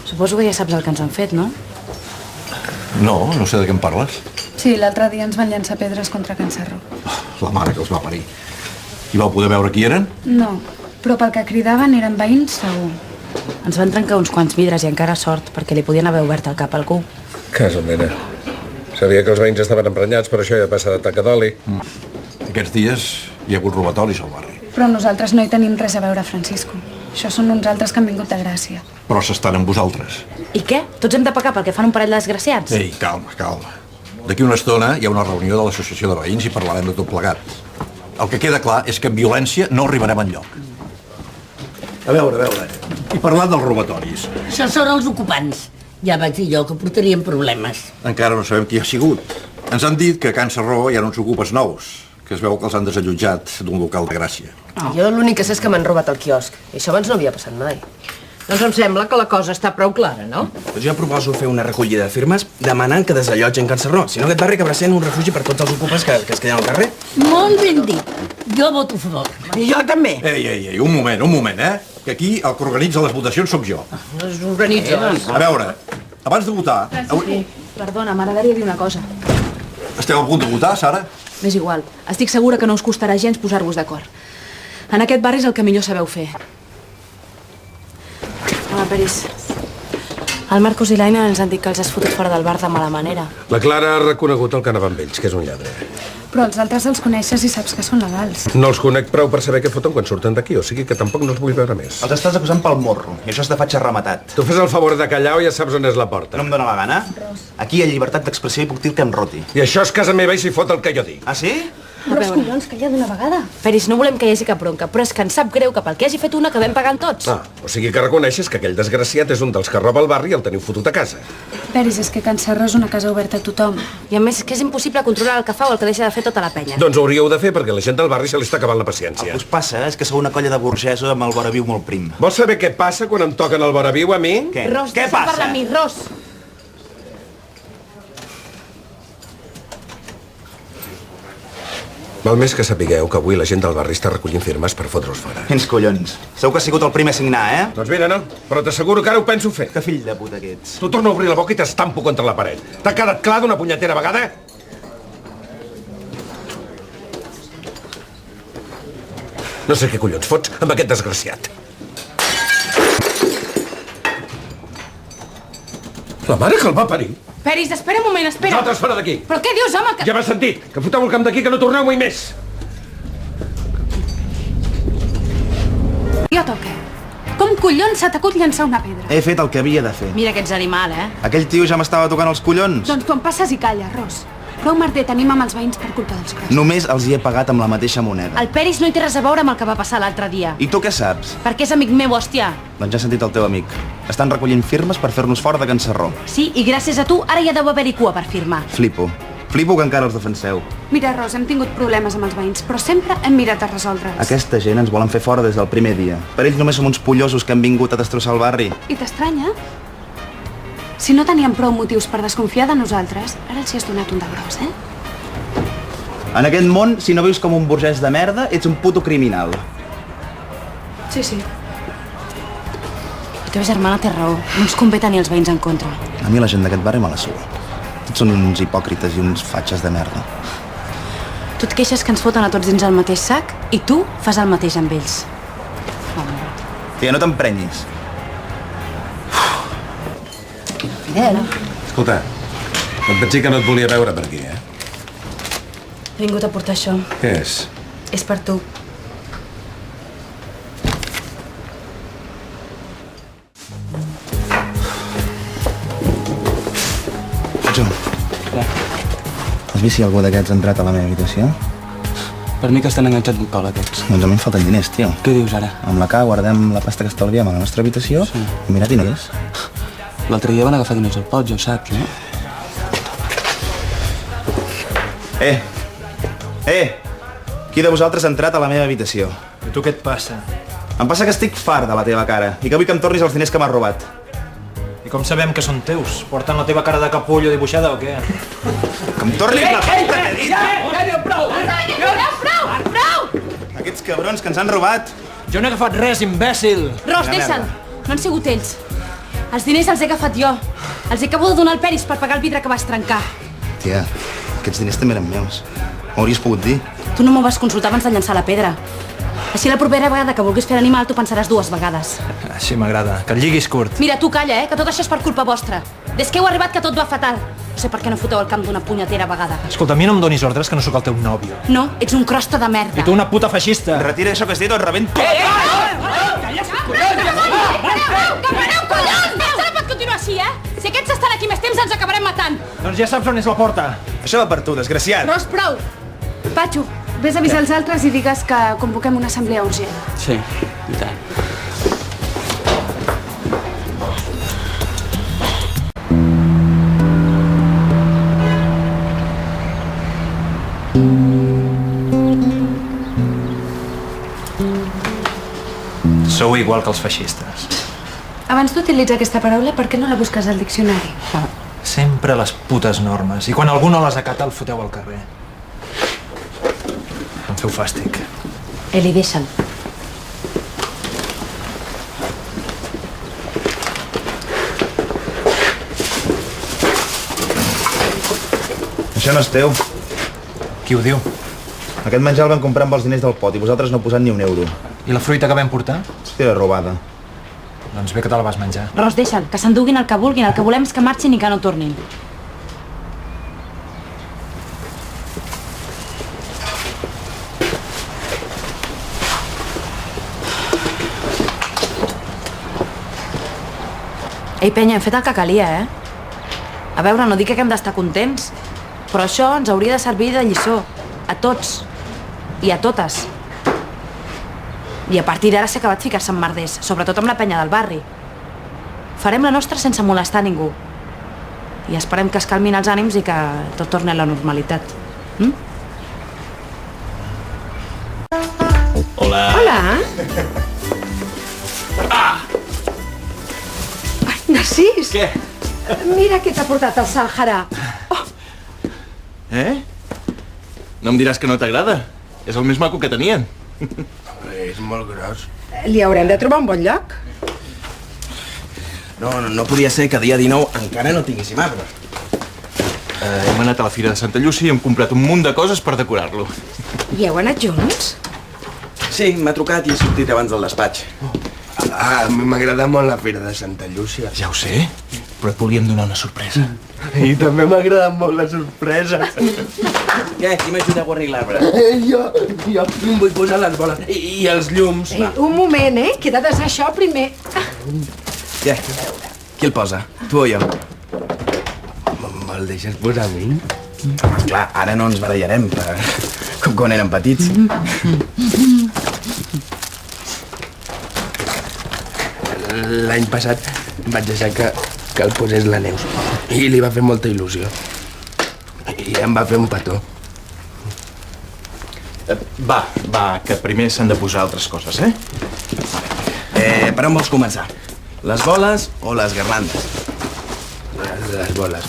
Suposo que ja saps el que ens han fet, no? No sé de què em parles. Sí, l'altre dia ens van llançar pedres contra Can Sarró. La mare que els va parir. I vau poder veure qui eren? No, però pel que cridaven eren veïns segur. Ens van trencar uns quants vidres i encara sort, perquè li podien haver obert el cap a algú. Casa mena. Sabia que els veïns estaven emprenyats, per això ja passa de taca d'oli. Aquests dies hi ha hagut robatoris al barri. Però nosaltres no hi tenim res a veure, Francisco. Això són uns altres que han vingut de Gràcia. Però s'estan amb vosaltres. I què? Tots hem de pagar pel que fan un parell de desgraciats? Ei, calma. D'aquí una estona hi ha una reunió de l'associació de veïns i parlarem de tot plegat. El que queda clar és que amb violència no arribarem enlloc. A veure. I parlant dels robatoris. Això són els ocupants. Ja vaig dir jo que portarien problemes. Encara no sabem qui ha sigut. Ens han dit que a Can Sarró hi ha uns ocupes nous, que es veu que els han desallotjat d'un local de Gràcia. Jo l'únic que sé és que m'han robat el quiosc. I això abans no havia passat mai. Doncs em sembla que la cosa està prou clara, no? Doncs jo proposo fer una recollida de firmes demanant que desallotgen Can Sarró. Si no, aquest barri acabarà sent un refugi per tots els ocupes que es queden al carrer. Molt ben dit. Jo voto a favor. I jo també. Ei, un moment, Que aquí el que organitza les votacions sóc jo. Les organitzes. A veure, abans de votar... Perdona, m'agradaria dir una cosa. Esteu a punt de votar, Sara? M'és igual. Estic segura que no us costarà gens posar-vos d'acord. En aquest barri és el que millor sabeu fer. Home, Peris. El Marcos i l'Aina ens han dit que els has fotut fora del bar de mala manera. La Clara ha reconegut el que anava amb ells, que és un lladre. Però els altres els coneixes i saps que són legals. No els conec prou per saber què foten quan surten d'aquí, o sigui que tampoc no els vull veure més. Els estàs acusant pel morro, i això és de fatxa rematat. Tu fes el favor de callar o ja saps on és la porta. No em dóna la gana? Aquí hi ha llibertat d'expressió i puc dir el que em roti. I això és casa meva i s'hi fot el que jo dic. Ah, sí? Però els collons, calla d'una vegada. Peris, no volem que hi hagi cap bronca, però és que ens sap greu que pel que hagi fet una acabem pagant tots. O sigui que reconeixes que aquell desgraciat és un dels que roba el barri i el teniu fotut a casa. Peris, és que Can Sarró és una casa oberta a tothom. I a més que és impossible controlar el que fa o el que deixa de fer tota la penya. Doncs ho hauríeu de fer perquè la gent del barri se li està acabant la paciència. El que us passa és que sou una colla de burgesos amb el voraviu molt prim. Vols saber què passa quan em toquen el voraviu a mi? Què? Ros, Què deixa'm passa? parlar amb mi, Ros. Val més que sapigueu que avui la gent del barri està recollint firmes per fotre-us fora. Quins collons. Segur que ha sigut el primer a signar, eh? Doncs mira, no, però t'asseguro que ara ho penso fer. Que fill de puta que ets. Tu torna a obrir la boca i t'estampo contra la paret. T'ha quedat clar d'una punyetera vegada? No sé què collons fots amb aquest desgraciat. La mare que el va parir. Peris, espera un moment, espera. Nosaltres fora d'aquí. Però què dius, home? Ja m'has sentit. Que foteu el camp d'aquí, que no torneu mai més. Jo toque. Com collons s'ha t'acut llançar una pedra? He fet el que havia de fer. Mira que ets animal, eh? Aquell tio ja m'estava tocant els collons. Doncs tu em passes i calla, Ros. Prou merder tenim amb els veïns per culpa dels crossos. Només els hi he pagat amb la mateixa moneda. El Peris no hi té res a veure amb el que va passar l'altre dia. I tu què saps? Perquè és amic meu, hòstia. Doncs ja he sentit el teu amic. Estan recollint firmes per fer-nos fora de Can Sarró. Sí, i gràcies a tu ara ja deu haver-hi cua per firmar. Flipo. Flipo que encara els defenseu. Mira, Ros, hem tingut problemes amb els veïns, però sempre hem mirat de resoldre'ls. Aquesta gent ens volen fer fora des del primer dia. Per ells només som uns pollosos que han vingut a destrossar el barri. I t'estranya? Si no teníem prou motius per desconfiar de nosaltres, ara els hi has donat un de gros, eh? En aquest món, si no vius com un burgès de merda, ets un puto criminal. Sí, sí. La teva germana té raó. No ens convé tenir els veïns en contra. A mi la gent d'aquest barri me la sua. Tots són uns hipòcrites i uns fatxes de merda. Tu et queixes que ens foten a tots dins el mateix sac i tu fas el mateix amb ells. Tia, no t'emprenyis. Fidel. Escolta, et vaig dir que no et volia veure per aquí, eh? He vingut a portar això. Què és? És per tu. Jo. Has vist si algú d'aquests ha entrat a la meva habitació? Per mi que estan enganxats un pal, aquests. Doncs a mi em falten diners, tio. Què dius ara? Amb la K guardem la pasta que estalviem a la nostra habitació i mira diners. L'altre dia van agafar diners al pot, ja ho saps, no? Qui de vosaltres ha entrat a la meva habitació? I tu què et passa? Em passa que estic fart de la teva cara i que vull que em tornis els diners que m'has robat. I com sabem que són teus? Porten la teva cara de capullo dibuixada o què? Que em tornis la pasta, t'he dit! Ja, prou! Prou! Aquests cabrons que ens han robat Jo no he agafat res, imbècil! Ros, deixa'l! No han sigut ells. Els diners els he agafat jo. Els acabo de donar al Peris per pagar el vidre que vas trencar. Tia, aquests diners també eren meus. M'hauries pogut dir. Tu no m'ho vas consultar abans de llançar la pedra. Així la propera vegada que vulguis fer l'animal t'ho pensaràs 2 vegades. Així m'agrada, que el lliguis curt. Mira, tu calla, que tot això és per culpa vostra. Des que heu arribat que tot va fatal. No sé per què no foteu el camp d'una punyetera vegada. Escolta, a mi no em donis ordres que no sóc el teu nòvio. No, ets un crosta de merda. I tu una puta feixista. Retira això que has dit o et rebento. Camareu, collons! Se no pot continuar així, Si aquests estan aquí més temps ens acabarem matant. Doncs ja saps on és la porta. Això va per tu, desgraciat. Ros, prou! Patxo, vés a avisar els altres i digues que convoquem una assemblea urgent. Sí, i tant. Sou igual que els feixistes. Abans d'utilitzar aquesta paraula, per què no la busques al diccionari? Sempre les putes normes. I quan algú no les acata, el foteu al carrer. Em feu fàstic. Eli, deixa'l. Això no és teu. Qui ho diu? Aquest menjar el vam comprar amb els diners del pot i vosaltres no heu posat ni un euro. I la fruita que vam portar? Era robada. Doncs bé que te la vas menjar. Ros, deixa'l, que s'enduguin el que vulguin. El que volem és que marxin i que no tornin. Ei, penya, hem fet el que calia, A veure, no dic que hem d'estar contents, però això ens hauria de servir de lliçó. A tots. I a totes. I a partir d'ara s'ha acabat ficar-se en merders, sobretot amb la penya del barri. Farem la nostra sense molestar ningú. I esperem que es calmin els ànims i que tot torni a la normalitat. Hola. Hola. Ai, Narcís. Què? Mira què t'ha portat el Sàhara. No em diràs que no t'agrada? És el més maco que tenien. És molt gros. Li haurem de trobar un bon lloc. No podia ser que dia 19 encara no tinguéssim arbre. Hem anat a la Fira de Santa Llúcia i hem comprat un munt de coses per decorar-lo. I heu anat junts? Sí, m'ha trucat i he sortit abans del despatx. A mi m'agrada molt la Fira de Santa Llúcia. Ja ho sé, però et volíem donar una sorpresa. I també m'agrada molt la sorpresa. Què? Qui m'ajuda a guarrir l'arbre? Jo vull posar les boles i els llums. Un moment, que he de desar això primer. Què? Qui el posa? Tu o jo? Me'l deixes posar a mi? Clar, ara no ens barallarem, com quan érem petits. L'any passat vaig deixar que el posés la Neus i li va fer molta il·lusió. I em va fer un petó. Va, que primer s'han de posar altres coses, Per on vols començar? Les boles o les garlandes? Les boles.